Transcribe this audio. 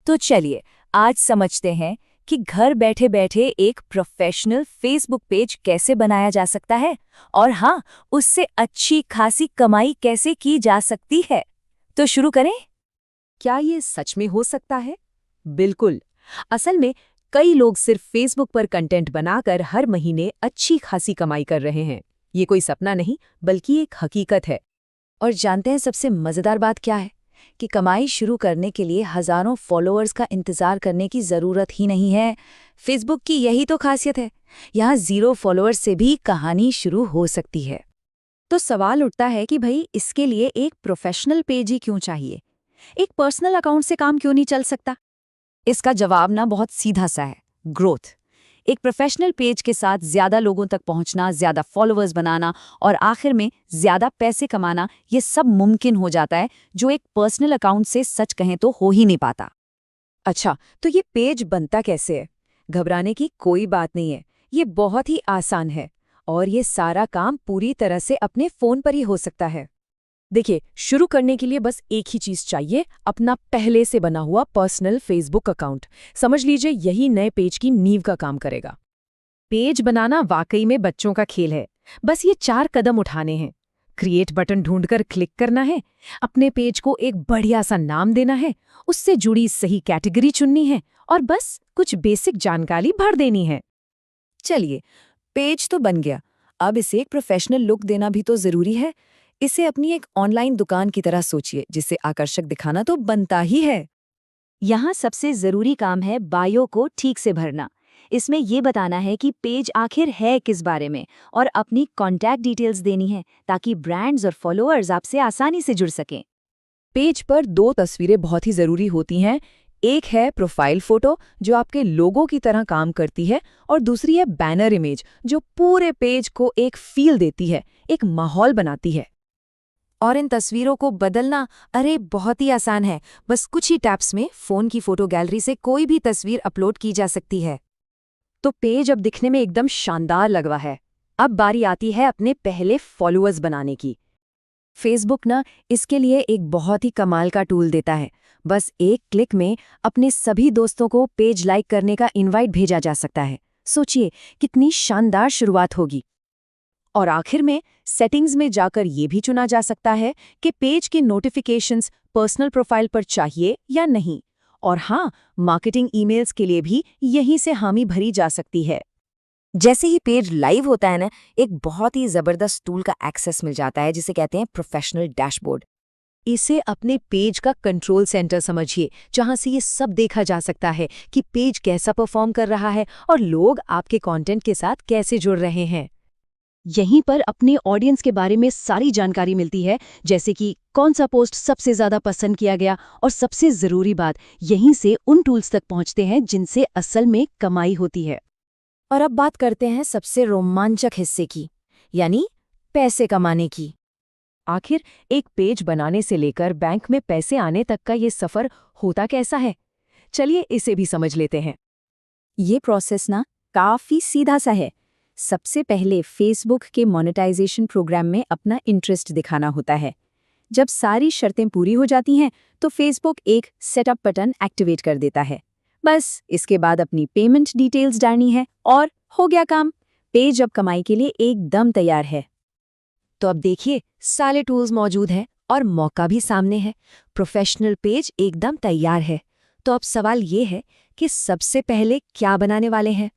तो चलिए आज समझते हैं कि घर बैठे बैठे एक प्रोफेशनल फेसबुक पेज कैसे बनाया जा सकता है और हाँ, उससे अच्छी खासी कमाई कैसे की जा सकती है। तो शुरू करें। क्या ये सच में हो सकता है? बिल्कुल। असल में कई लोग सिर्फ फेसबुक पर कंटेंट बनाकर हर महीने अच्छी खासी कमाई कर रहे हैं। ये कोई सपना नहीं, बल्कि एक हकीकत है। और जानते हैं सबसे मज़ेदार बात क्या है? कि कमाई शुरू करने के लिए हज़ारों फॉलोअर्स का इंतज़ार करने की ज़रूरत ही नहीं है। फेसबुक की यही तो खासियत है। यहाँ 0 फॉलोअर्स से भी कहानी शुरू हो सकती है। तो सवाल उठता है कि भाई इसके लिए एक प्रोफेशनल पेज ही क्यों चाहिए? एक पर्सनल अकाउंट से काम क्यों नहीं चल सकता? इसका जवाब ना बहुत सीधा सा है, ग्रोथ। एक प्रोफेशनल पेज के साथ ज़्यादा लोगों तक पहुंचना, ज़्यादा फॉलोअर्स बनाना और आखिर में ज़्यादा पैसे कमाना, ये सब मुमकिन हो जाता है, जो एक पर्सनल अकाउंट से सच कहें तो हो ही नहीं पाता। अच्छा, तो ये पेज बनता कैसे है? घबराने की कोई बात नहीं है। ये बहुत ही आसान है और ये सारा काम पूरी तरह से अपने फ़ोन पर ही हो सकता है। देखिए, शुरू करने के लिए बस एक ही चीज़ चाहिए, अपना पहले से बना हुआ पर्सनल फेसबुक अकाउंट। समझ लीजिए यही नए पेज की नींव का काम करेगा। पेज बनाना वाकई में बच्चों का खेल है। बस ये 4 कदम उठाने हैं। क्रिएट बटन ढूंढकर क्लिक करना है, अपने पेज को एक बढ़िया सा नाम देना है, उससे जुड़ी सही कैटेगरी चुननी है और बस कुछ बेसिक जानकारी भर देनी है। चलिए, पेज तो बन गया। अब इसे एक प्रोफेशनल लुक देना भी तो ज़रूरी है। इसे अपनी एक ऑनलाइन दुकान की तरह सोचिए, जिसे आकर्षक दिखाना तो बनता ही है। यहाँ सबसे ज़रूरी काम है बायो को ठीक से भरना। इसमें ये बताना है कि पेज आखिर है किस बारे में और अपनी कॉन्टैक्ट डिटेल्स देनी है ताकि ब्रांड्स और फॉलोअर्स आपसे आसानी से जुड़ सकें। पेज पर 2 तस्वीरें बहुत ही ज़रूरी होती हैं। एक है प्रोफाइल फ़ोटो, जो आपके लोगो की तरह काम करती है, और दूसरी है बैनर इमेज, जो पूरे पेज को एक फ़ील देती है, एक माहौल बनाती है। और इन तस्वीरों को बदलना, अरे बहुत ही आसान है। बस कुछ ही टैप्स में फ़ोन की फ़ोटो गैलरी से कोई भी तस्वीर अपलोड की जा सकती है। तो पेज अब दिखने में एकदम शानदार लग रहा है। अब बारी आती है अपने पहले फॉलोअर्स बनाने की। फेसबुक ना इसके लिए एक बहुत ही कमाल का टूल देता है। बस एक क्लिक में अपने सभी दोस्तों को पेज लाइक करने का इनवाइट भेजा जा सकता है। सोचिए कितनी शानदार शुरुआत होगी। और आखिर में सेटिंग्स में जाकर ये भी चुना जा सकता है कि पेज के नोटिफिकेशंस पर्सनल प्रोफाइल पर चाहिए या नहीं। और हाँ, मार्केटिंग ईमेल्स के लिए भी यहीं से हामी भरी जा सकती है। जैसे ही पेज लाइव होता है ना, एक बहुत ही ज़बरदस्त टूल का एक्सेस मिल जाता है, जिसे कहते हैं प्रोफेशनल डैशबोर्ड। इसे अपने पेज का कंट्रोल सेंटर समझिए, जहां से ये सब देखा जा सकता है कि पेज कैसा परफॉर्म कर रहा है और लोग आपके कंटेंट के साथ कैसे जुड़ रहे हैं। यहीं पर अपने ऑडियंस के बारे में सारी जानकारी मिलती है, जैसे कि कौन सा पोस्ट सबसे ज़्यादा पसंद किया गया, और सबसे ज़रूरी बात, यहीं से उन टूल्स तक पहुंचते हैं जिनसे असल में कमाई होती है। और अब बात करते हैं सबसे रोमांचक हिस्से की, यानी पैसे कमाने की। आखिर एक पेज बनाने से लेकर बैंक में पैसे आने तक का ये सफ़र होता कैसा है? चलिए इसे भी समझ लेते हैं। ये प्रोसेस ना काफ़ी सीधा सा है। सबसे पहले फेसबुक के मोनेटाइजेशन प्रोग्राम में अपना इंटरेस्ट दिखाना होता है। जब सारी शर्तें पूरी हो जाती हैं, तो फेसबुक एक सेटअप बटन एक्टिवेट कर देता है। बस इसके बाद अपनी पेमेंट डिटेल्स डालनी है और हो गया काम। पेज अब कमाई के लिए एकदम तैयार है। तो अब देखिए, सारे टूल्स मौजूद हैं और मौका भी सामने है। प्रोफेशनल पेज एकदम तैयार है। तो अब सवाल ये है कि सबसे पहले क्या बनाने वाले हैं?